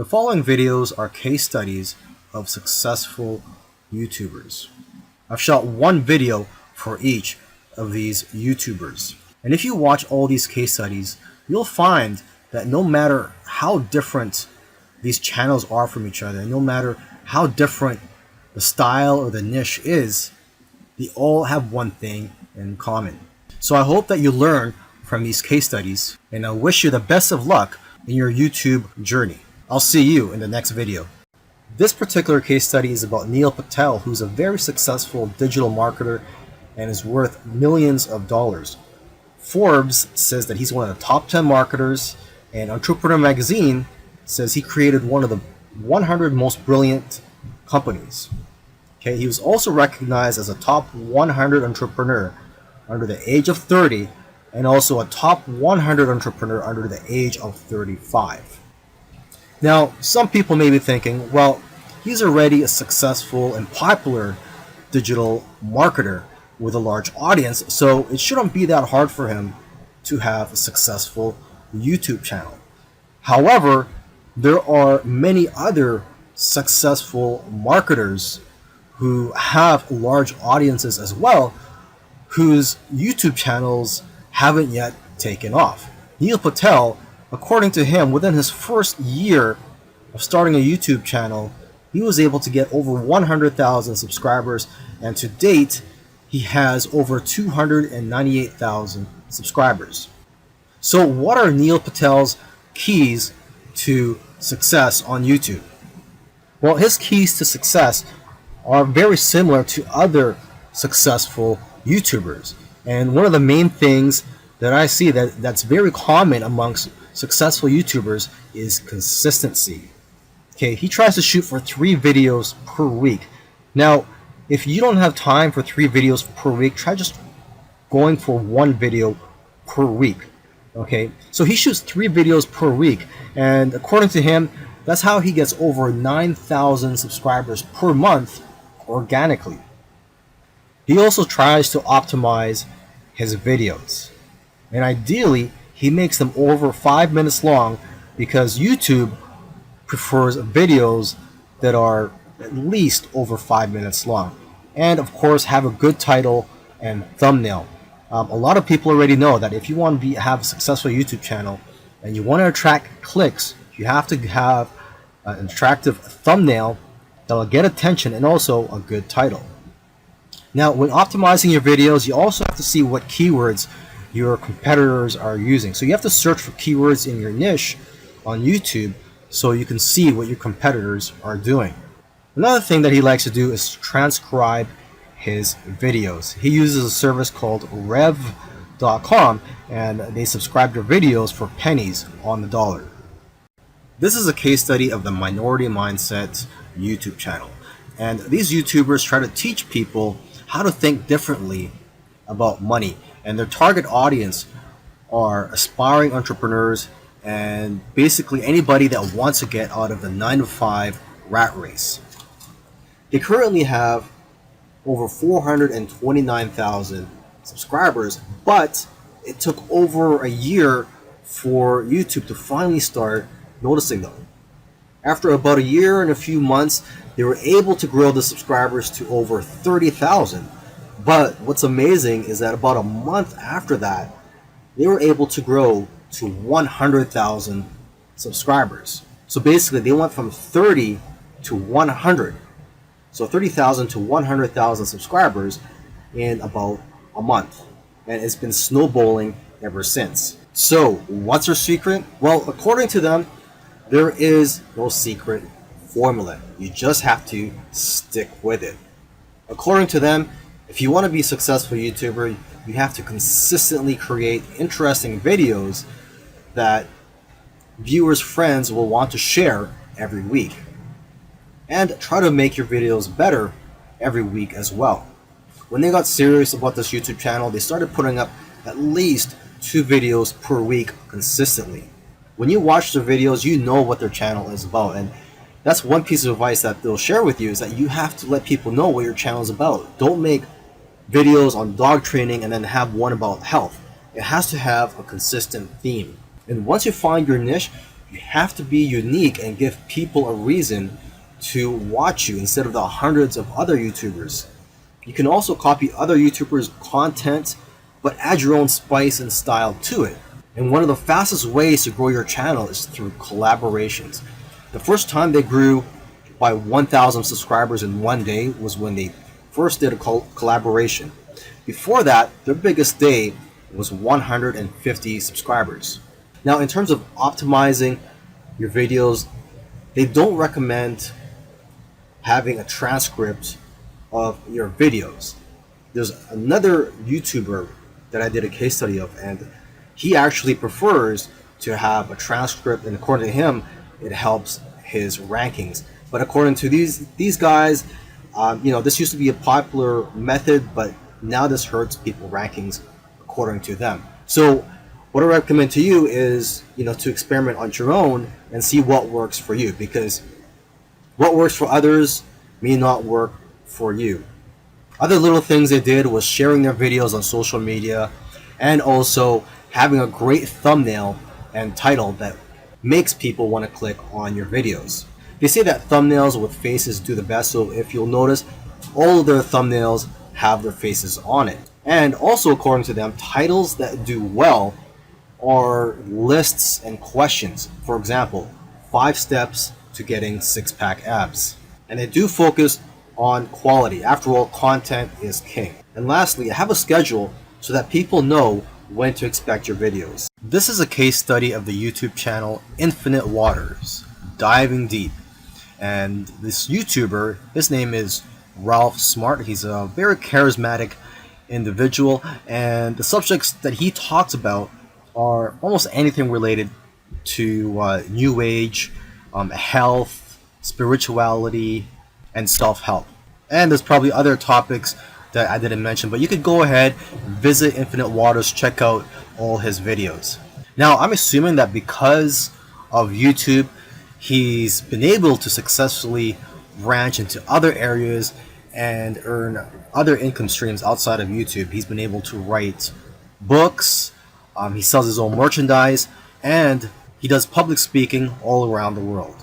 The following videos are case studies of successful YouTubers. I've shot one video for each of these YouTubers. And if you watch all these case studies, you'll find that no matter how different these channels are from each other, no matter how different the style or the niche is, they all have one thing in common. So I hope that you learn from these case studies, and I wish you the best of luck in your YouTube journey. I'll see you in the next video. This particular case study is about Neil Patel, who's a very successful digital marketer and is worth millions of dollars. Forbes says that he's one of the top 10 marketers, and Entrepreneur Magazine says he created one of the 100 most brilliant companies. Okay, he was also recognized as a top 100 entrepreneur under the age of 30 and also a top 100 entrepreneur under the age of 35. Now, some people may be thinking, well, he's already a successful and popular digital marketer with a large audience, so it shouldn't be that hard for him to have a successful YouTube channel. However, there are many other successful marketers who have large audiences as well, whose YouTube channels haven't yet taken off. Neil Patel, according to him, within his first year of starting a YouTube channel, he was able to get over 100,000 subscribers, and to date, he has over 298,000 subscribers. So what are Neil Patel's keys to success on YouTube? Well, his keys to success are very similar to other successful YouTubers. And one of the main things that I see that's very common amongst successful YouTubers is consistency. Okay, he tries to shoot for 3 videos per week. Now, if you don't have time for 3 videos per week, try just going for 1 video per week. Okay, so he shoots 3 videos per week, and according to him, that's how he gets over 9,000 subscribers per month organically. He also tries to optimize his videos, and ideally he makes them over 5 minutes long because YouTube prefers videos that are at least over 5 minutes long, and of course have a good title and thumbnail. A lot of people already know that if you want to have a successful YouTube channel and you want to attract clicks, you have to have an attractive thumbnail that will get attention and also a good title. Now, when optimizing your videos, you also have to see what keywords your competitors are using. So you have to search for keywords in your niche on YouTube so you can see what your competitors are doing. Another thing that he likes to do is transcribe his videos. He uses a service called Rev.com, and they subscribe to videos for pennies on the dollar. This is a case study of the Minority Mindset YouTube channel. And these YouTubers try to teach people how to think differently about money. And their target audience are aspiring entrepreneurs and basically anybody that wants to get out of the 9-to-5 rat race. They currently have over 429,000 subscribers, but it took over a year for YouTube to finally start noticing them. After about a year and a few months, they were able to grow the subscribers to over 30,000. But what's amazing is that about a month after that, they were able to grow to 100,000 subscribers. So basically, they went from 30 to 100. So 30,000 to 100,000 subscribers in about a month. And it's been snowballing ever since. So what's their secret? Well, according to them, there is no secret formula. You just have to stick with it. According to them, if you want to be a successful YouTuber, you have to consistently create interesting videos that viewers' friends will want to share every week. And try to make your videos better every week as well. When they got serious about this YouTube channel, they started putting up at least 2 videos per week consistently. When you watch their videos, you know what their channel is about, and that's one piece of advice that they'll share with you, is that you have to let people know what your channel is about. Don't make videos on dog training and then have one about health. It has to have a consistent theme. And once you find your niche, You have to be unique and give people a reason to watch you instead of the hundreds of other YouTubers. You can also copy other YouTubers' content, but add your own spice and style to it. And one of the fastest ways to grow your channel is through collaborations. The first time they grew by 1,000 subscribers in one day was when they first did a collaboration. Before that, their biggest day was 150 subscribers. Now, in terms of optimizing your videos, they don't recommend having a transcript of your videos. There's another YouTuber that I did a case study of, and he actually prefers to have a transcript, and according to him, it helps his rankings. But according to these guys, this used to be a popular method, but now this hurts people rankings according to them. So what I recommend to you is, to experiment on your own and see what works for you, because what works for others may not work for you. Other little things they did was sharing their videos on social media, and also having a great thumbnail and title that makes people want to click on your videos. They say that thumbnails with faces do the best, so if you'll notice, all of their thumbnails have their faces on it. And also, according to them, titles that do well are lists and questions. For example, 5 steps to getting 6-pack abs. And they do focus on quality. After all, content is king. And lastly, have a schedule so that people know when to expect your videos. This is a case study of the YouTube channel Infinite Waters, diving deep. And this YouTuber, his name is Ralph Smart. He's a very charismatic individual, and the subjects that he talks about are almost anything related to New Age, health, spirituality, and self-help. And there's probably other topics that I didn't mention, but you could go ahead, visit Infinite Waters, check out all his videos. Now, I'm assuming that because of YouTube, he's been able to successfully branch into other areas and earn other income streams outside of YouTube. He's been able to write books, he sells his own merchandise, and he does public speaking all around the world.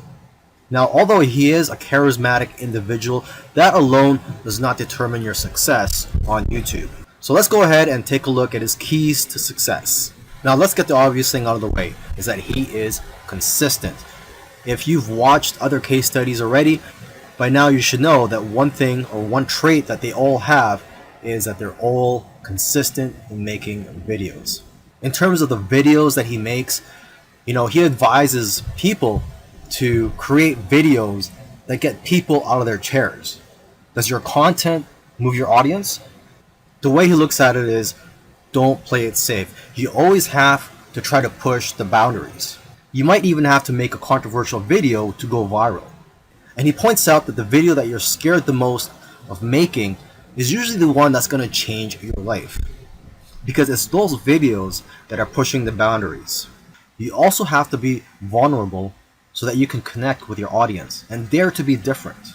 Now, although he is a charismatic individual, that alone does not determine your success on YouTube. So let's go ahead and take a look at his keys to success. Now, let's get the obvious thing out of the way, is that he is consistent. If you've watched other case studies already, by now you should know that one thing or one trait that they all have is that they're all consistent in making videos. In terms of the videos that he makes, he advises people to create videos that get people out of their chairs. Does your content move your audience? The way he looks at it is, don't play it safe. You always have to try to push the boundaries. You might even have to make a controversial video to go viral. And he points out that the video that you're scared the most of making is usually the one that's going to change your life, because it's those videos that are pushing the boundaries. You also have to be vulnerable so that you can connect with your audience and dare to be different.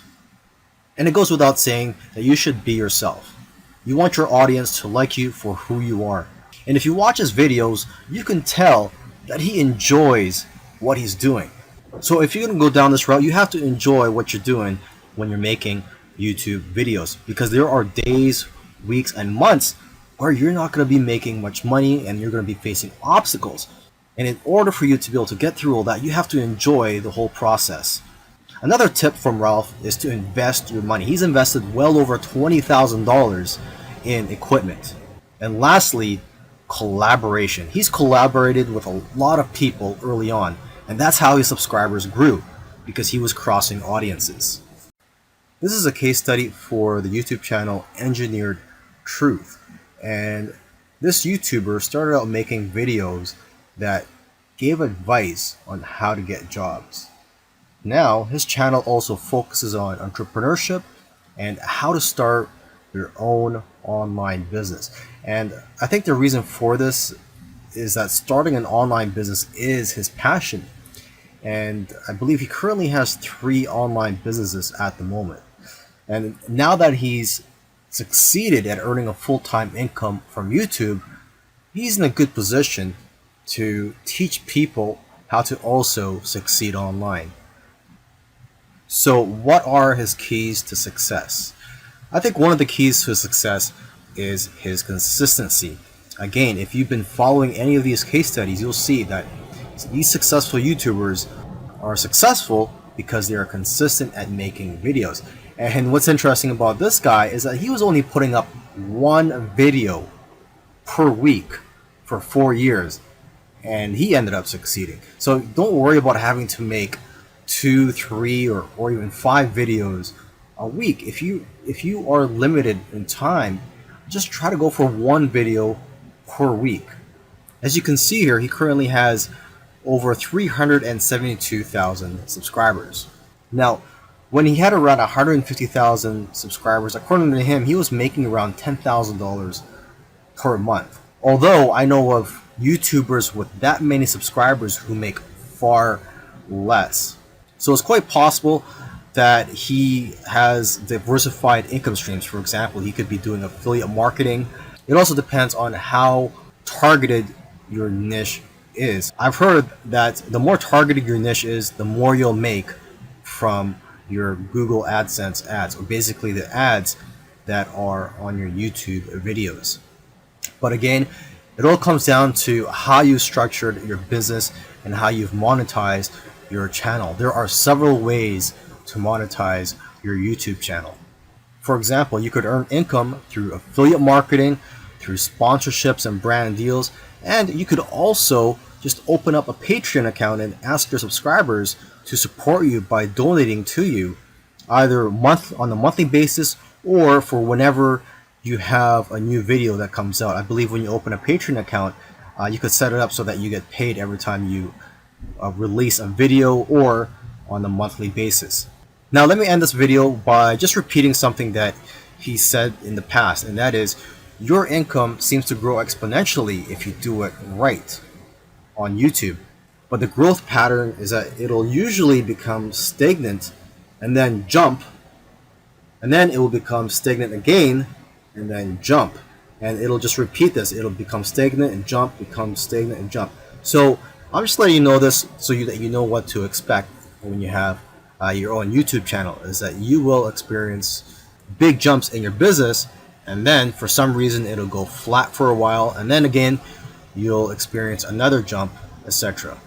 And it goes without saying that you should be yourself. You want your audience to like you for who you are. And if you watch his videos, you can tell that he enjoys what he's doing. So if you're going to go down this route, you have to enjoy what you're doing when you're making YouTube videos, because there are days, weeks, and months where you're not going to be making much money and you're going to be facing obstacles. And in order for you to be able to get through all that, you have to enjoy the whole process. Another tip from Ralph is to invest your money. He's invested well over $20,000 in equipment. And lastly, collaboration. He's collaborated with a lot of people early on, and that's how his subscribers grew, because he was crossing audiences. This is a case study for the YouTube channel Engineered Truth. And this YouTuber started out making videos that gave advice on how to get jobs. Now, his channel also focuses on entrepreneurship and how to start your own online business. And I think the reason for this is that starting an online business is his passion. And I believe he currently has 3 online businesses at the moment. And now that he's succeeded at earning a full-time income from YouTube, he's in a good position to teach people how to also succeed online. So what are his keys to success? I think one of the keys to success is his consistency. Again, if you've been following any of these case studies, you'll see that these successful YouTubers are successful because they are consistent at making videos. And what's interesting about this guy is that he was only putting up one video per week for 4 years, and he ended up succeeding. So don't worry about having to make 2, 3, or even 5 videos a week. If you are limited in time, just try to go for one video per week. As you can see here, he currently has over 372,000 subscribers. Now, when he had around 150,000 subscribers, according to him, he was making around $10,000 per month. Although I know of YouTubers with that many subscribers who make far less. So it's quite possible that he has diversified income streams. For example, he could be doing affiliate marketing. It also depends on how targeted your niche is. I've heard that the more targeted your niche is, the more you'll make from your Google AdSense ads, or basically the ads that are on your YouTube videos. But again, it all comes down to how you structured your business and how you've monetized your channel. There are several ways to monetize your YouTube channel. For example, you could earn income through affiliate marketing, through sponsorships and brand deals, and you could also just open up a Patreon account and ask your subscribers to support you by donating to you, either on a monthly basis or for whenever you have a new video that comes out. I believe when you open a Patreon account, you could set it up so that you get paid every time you release a video, or on a monthly basis. Now let me end this video by just repeating something that he said in the past, and that is, your income seems to grow exponentially if you do it right on YouTube. But the growth pattern is that it'll usually become stagnant and then jump, and then it will become stagnant again and then jump, and it'll just repeat this. It'll become stagnant and jump, become stagnant and jump. So I'm just letting you know this so that you know what to expect when you have your own YouTube channel, is that you will experience big jumps in your business, and then for some reason it'll go flat for a while, and then again you'll experience another jump, etc.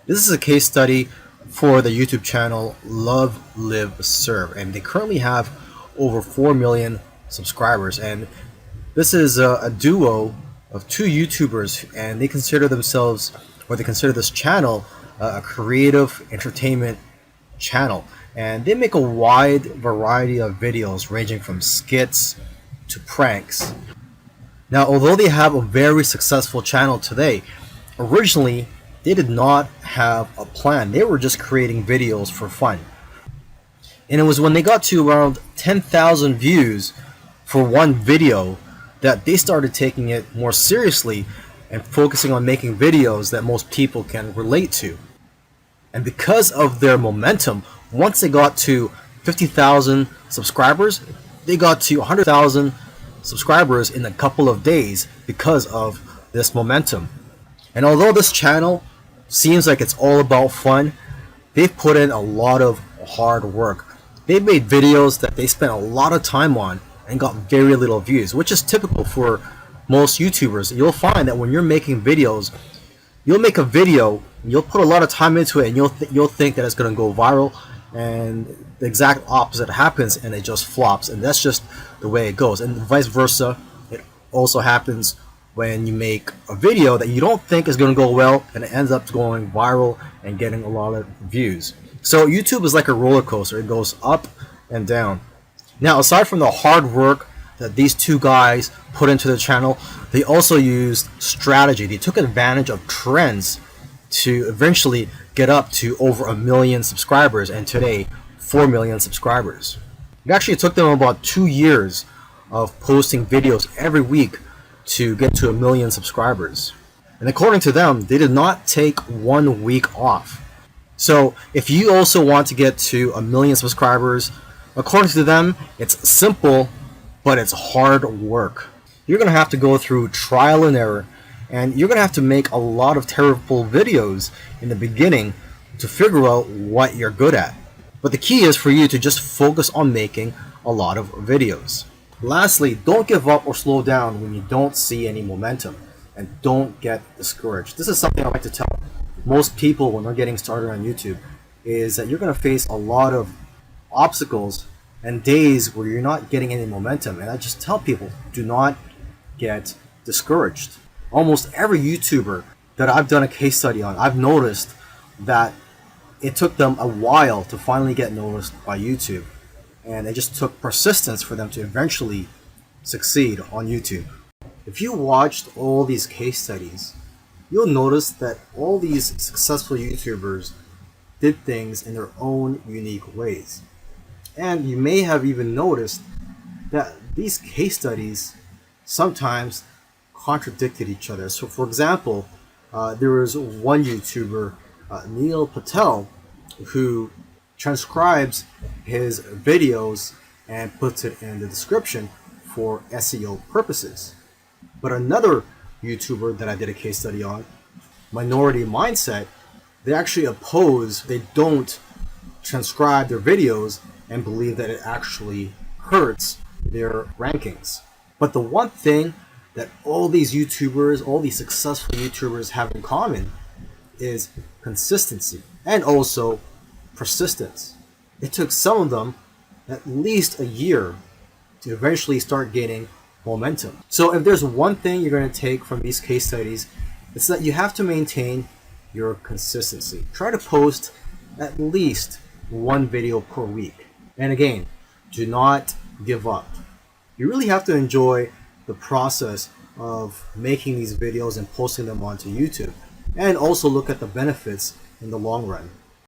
This is a case study for the YouTube channel Love Live Serve, and they currently have over 4 million subscribers, and this is a duo of 2 YouTubers, and they consider themselves, or they consider this channel, a creative entertainment channel, and they make a wide variety of videos ranging from skits to pranks. Now, although they have a very successful channel today, originally they did not have a plan. They were just creating videos for fun, and it was when they got to around 10,000 views for one video that they started taking it more seriously and focusing on making videos that most people can relate to. And because of their momentum, once they got to 50,000 subscribers, they got to 100,000 subscribers in a couple of days because of this momentum. And although this channel seems like it's all about fun, they've put in a lot of hard work. They've made videos that they spent a lot of time on and got very little views, which is typical for most YouTubers. You'll find that when you're making videos, you'll make a video, you'll put a lot of time into it, and you'll think that it's going to go viral, and the exact opposite happens, and it just flops. And that's just the way it goes. And vice versa, it also happens when you make a video that you don't think is going to go well, and it ends up going viral and getting a lot of views. So YouTube is like a roller coaster. It goes up and down. Now, aside from the hard work that these 2 guys put into the channel, they also used strategy. They took advantage of trends to eventually get up to over 1 million subscribers, and today 4 million subscribers. It actually took them about 2 years of posting videos every week to get to 1 million subscribers. And according to them, they did not take 1 week off. So if you also want to get to 1 million subscribers, according to them, it's simple, but it's hard work. You're going to have to go through trial and error. And you're gonna have to make a lot of terrible videos in the beginning to figure out what you're good at. But the key is for you to just focus on making a lot of videos. Lastly, don't give up or slow down when you don't see any momentum, and don't get discouraged. This is something I like to tell most people when they're getting started on YouTube, is that you're going to face a lot of obstacles and days where you're not getting any momentum. And I just tell people, do not get discouraged. Almost every YouTuber that I've done a case study on, I've noticed that it took them a while to finally get noticed by YouTube. And it just took persistence for them to eventually succeed on YouTube. If you watched all these case studies, you'll notice that all these successful YouTubers did things in their own unique ways. And you may have even noticed that these case studies sometimes contradicted each other. So for example, there was one YouTuber, Neil Patel, who transcribes his videos and puts it in the description for SEO purposes. But another YouTuber that I did a case study on, Minority Mindset, they actually oppose, they don't transcribe their videos and believe that it actually hurts their rankings. But the one thing that all these YouTubers, all these successful YouTubers have in common is consistency and also persistence. It took some of them at least a year to eventually start gaining momentum. So if there's one thing you're going to take from these case studies, it's that you have to maintain your consistency. Try to post at least one video per week. And again, do not give up. You really have to enjoy the process of making these videos and posting them onto YouTube, and also look at the benefits in the long run.